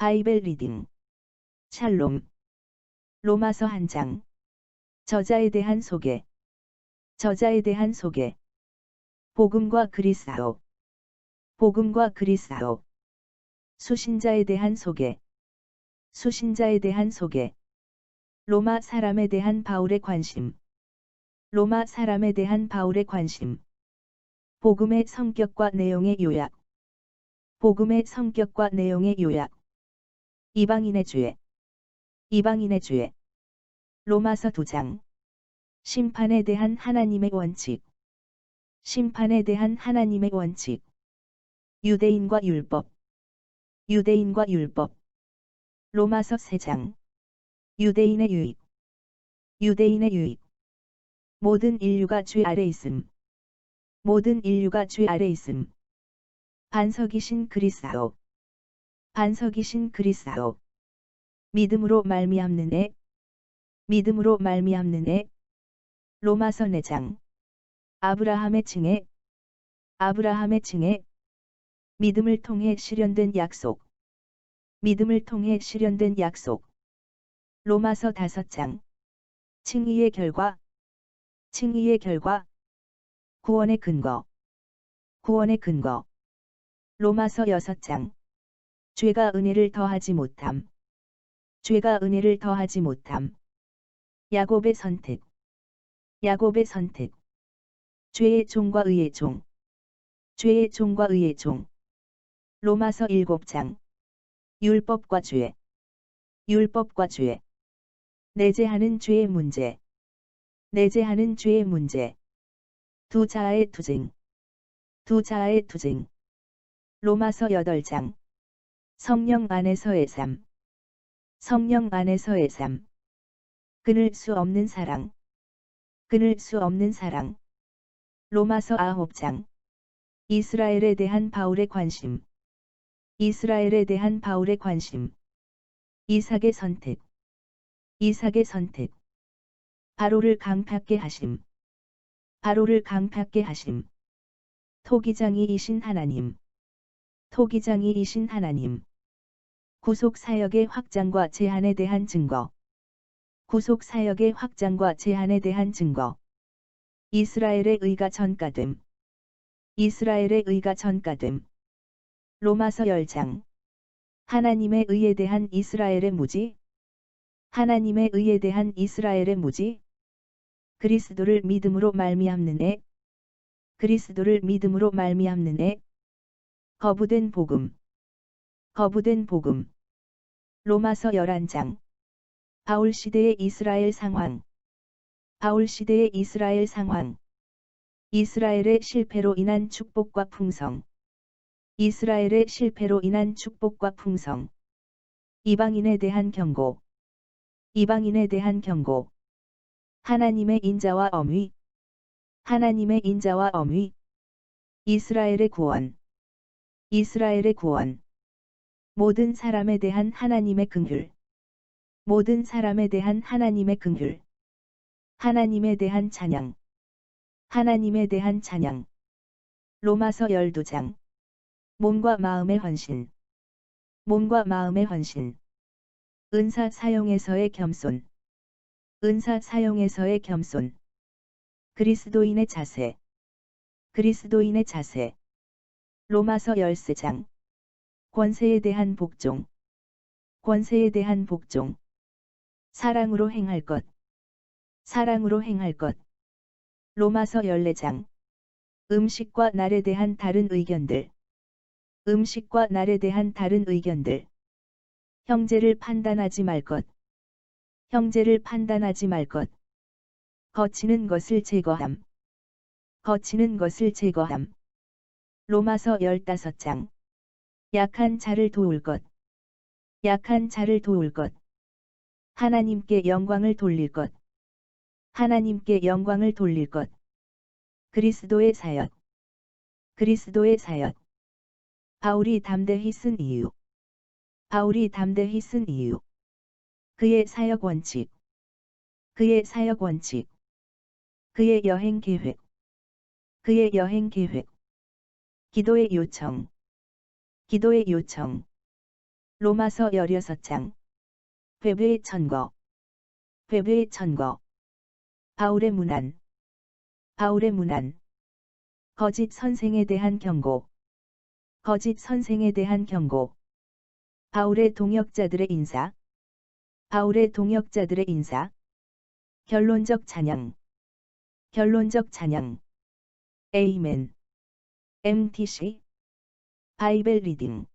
바이벨 리딩. 샬롬. 로마서 한 장. 저자에 대한 소개. 저자에 대한 소개. 복음과 그리스도. 복음과 그리스도. 수신자에 대한 소개. 수신자에 대한 소개. 로마 사람에 대한 바울의 관심. 로마 사람에 대한 바울의 관심. 복음의 성격과 내용의 요약. 복음의 성격과 내용의 요약. 이방인의 죄. 이방인의 죄. 로마서 2장. 심판에 대한 하나님의 원칙. 심판에 대한 하나님의 원칙. 유대인과 율법. 유대인과 율법. 로마서 3장. 유대인의 유익. 유대인의 유익. 모든 인류가 죄 아래 있음. 모든 인류가 죄 아래 있음. 반석이신 그리스도. 반석이신 그리스도. 믿음으로 말미암는 애. 믿음으로 말미암는 애. 로마서 4장. 아브라함의 칭해. 아브라함의 칭해. 믿음을 통해 실현된 약속. 믿음을 통해 실현된 약속. 로마서 5장. 칭의의 결과. 칭의의 결과. 구원의 근거. 구원의 근거. 로마서 6장. 죄가 은혜를 더하지 못함. 죄가 은혜를 더하지 못함. 야곱의 선택. 야곱의 선택. 죄의 종과 의의 종. 죄의 종과 의의 종. 로마서 7장. 율법과 죄. 율법과 죄. 내재하는 죄의 문제. 내재하는 죄의 문제. 두 자아의 투쟁. 두 자아의 투쟁. 로마서 8장. 성령 안에서의 삶. 성령 안에서의 삶. 끊을 수 없는 사랑. 끊을 수 없는 사랑. 로마서 9장. 이스라엘에 대한 바울의 관심. 이스라엘에 대한 바울의 관심. 이삭의 선택. 이삭의 선택. 바로를 강팍게 하심. 바로를 강팍게 하심. 토기장이이신 하나님. 토기장이이신 하나님. 구속사역의 확장과 제한에 대한 증거. 구속사역의 확장과 제한에 대한 증거. 이스라엘의 의가 전가됨. 이스라엘의 의가 전가됨. 로마서 10장. 하나님의 의에 대한 이스라엘의 무지. 하나님의 의에 대한 이스라엘의 무지. 그리스도를 믿음으로 말미암는 애. 그리스도를 믿음으로 말미암는 애. 거부된 복음. 거부된 복음. 로마서 11장. 바울 시대의 이스라엘 상황. 바울 시대의 이스라엘 상황. 이스라엘의 실패로 인한 축복과 풍성. 이스라엘의 실패로 인한 축복과 풍성. 이방인에 대한 경고. 이방인에 대한 경고. 하나님의 인자와 엄위. 하나님의 인자와 엄위. 이스라엘의 구원. 이스라엘의 구원. 모든 사람에 대한 하나님의 긍휼. 모든 사람에 대한 하나님의 긍휼. 하나님에 대한 찬양. 하나님에 대한 찬양. 로마서 12장. 몸과 마음의 헌신. 몸과 마음의 헌신. 은사 사용에서의 겸손. 은사 사용에서의 겸손. 그리스도인의 자세. 그리스도인의 자세. 로마서 13장. 권세에 대한 복종. 권세에 대한 복종. 사랑으로 행할 것. 사랑으로 행할 것. 로마서 14장. 음식과 날에 대한 다른 의견들. 음식과 날에 대한 다른 의견들. 형제를 판단하지 말 것. 형제를 판단하지 말 것. 거치는 것을 제거함. 거치는 것을 제거함. 로마서 15장. 약한 자를 도울 것. 약한 자를 도울 것. 하나님께 영광을 돌릴 것. 하나님께 영광을 돌릴 것. 그리스도의 사역. 그리스도의 사역. 바울이 담대히 쓴 이유. 바울이 담대히 쓴 이유. 그의 사역 원칙. 그의 사역 원칙. 그의 여행 계획. 그의 여행 계획. 기도의 요청. 기도의 요청. 로마서 16장. 회개의 천거. 회개의 천거. 바울의 문안. 바울의 문안. 거짓 선생에 대한 경고. 거짓 선생에 대한 경고. 바울의 동역자들의 인사. 바울의 동역자들의 인사. 결론적 찬양. 결론적 찬양. 에이멘. MTC. 바이벨 리딩.